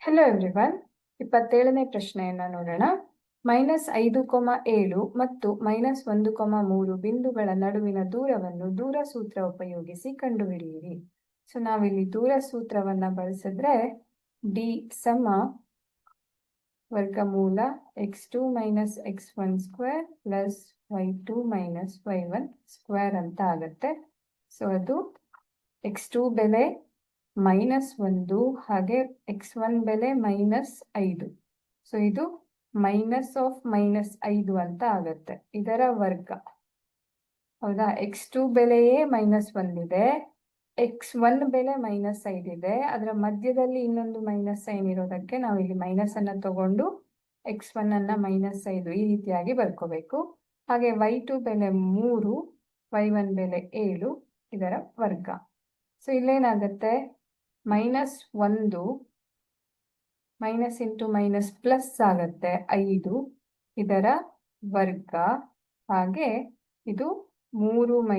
Hello everyone. 27ನೇ ಪ್ರಶ್ನೆಯನ್ನ ನೋಡೋಣ. -5,7 ಮತ್ತು -1,3 ಬಿಂದುಗಳ ನಡುವಿನ ದೂರವನ್ನು ದೂರ ಸೂತ್ರ ಉಪಯೋಗಿಸಿ ಕಂಡುಹಿಡಿಯಿರಿ. ಸೊ ನಾವಿಲ್ಲಿ ದೂರ ಸೂತ್ರವನ್ನ ಬಳಸಿದ್ರೆ d ಸಮ ವರ್ಗಮೂಲ x2 - x1 square plus y2 - y1 square ಅಂತ ಆಗತ್ತೆ. ಸೊ ಅದು x2 ಬೆಲೆ -1 ಹಾಗೆ x1 ಬೆಲೆ -5. ಸೊ ಇದು -5 ಅಂತ ಆಗತ್ತೆ. ಇದರ ವರ್ಗ ಹೌದಾ. x2 ಬೆಲೆಯೇ -1 ಇದೆ, x1 ಬೆಲೆ -5 ಇದೆ. ಅದರ ಮಧ್ಯದಲ್ಲಿ ಇನ್ನೊಂದು ಮೈನಸ್ ಸೈನ್ ಇರೋದಕ್ಕೆ ನಾವು ಇಲ್ಲಿ ಮೈನಸ್ ಅನ್ನ ತಗೊಂಡು x1 ಅನ್ನ -5 ಈ ರೀತಿಯಾಗಿ ಬರ್ಕೋಬೇಕು. ಹಾಗೆ y2 ಬೆಲೆ 3, y1 ಬೆಲೆ 7 ಇದರ ವರ್ಗ. ಸೊ ಇಲ್ಲೇನಾಗತ್ತೆ, -1 ಮೈನಸ್ ಇಂಟು ಮೈನಸ್ ಪ್ಲಸ್ ಆಗತ್ತೆ 5 ಇದರ ವರ್ಗ. ಹಾಗೆ ಇದು 3 -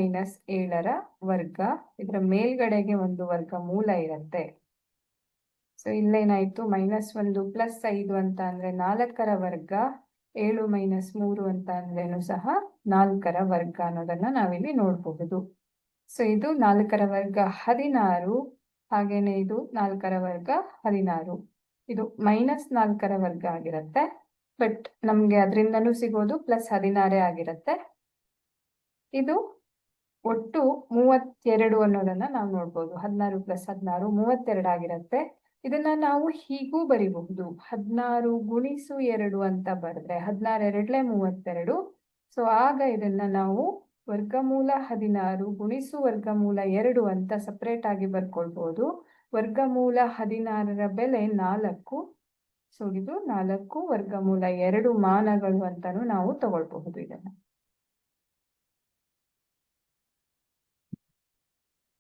7ರ ವರ್ಗ. ಇದರ ಮೇಲ್ಗಡೆಗೆ ಒಂದು ವರ್ಗ ಮೂಲ ಇರುತ್ತೆ. ಸೊ ಇಲ್ಲೇನಾಯ್ತು, -1 + 5 ಅಂತ ಅಂದ್ರೆ 4ರ ವರ್ಗ, 7 - 3 ಅಂತ ಅಂದ್ರೇನು ಸಹ 4ರ ವರ್ಗ ಅನ್ನೋದನ್ನ ನಾವಿಲ್ಲಿ ನೋಡಬಹುದು. ಸೊ ಇದು 4ರ ವರ್ಗ 16, ಹಾಗೇನೆ ಇದು 4ರ ವರ್ಗ 16. ಇದು -4ರ ವರ್ಗ ಆಗಿರುತ್ತೆ, ಬಟ್ ನಮ್ಗೆ ಅದರಿಂದನೂ ಸಿಗೋದು +16 ಆಗಿರುತ್ತೆ. ಇದು ಒಟ್ಟು 32 ಅನ್ನೋದನ್ನ ನಾವು ನೋಡ್ಬೋದು. 16 + 16 32 ಆಗಿರುತ್ತೆ. ಇದನ್ನ ನಾವು ಹೀಗೂ ಬರಿಬಹುದು, 16 × 2 ಅಂತ ಬರೆದ್ರೆ 16 × 2 32. ಸೊ ಆಗ ಇದನ್ನ ನಾವು ವರ್ಗಮೂಲ 16 × ವರ್ಗಮೂಲ 2 ಅಂತ ಸಪರೇಟ್ ಆಗಿ ಬರ್ಕೊಳ್ಬಹುದು. ವರ್ಗಮೂಲ 16ರ ಬೆಲೆ 4. ಸೊ ಇದು 4 ವರ್ಗಮೂಲ 2 ಮಾನಗಳು ಅಂತಾನು ನಾವು ತಗೊಳ್ಬಹುದು ಇದನ್ನ.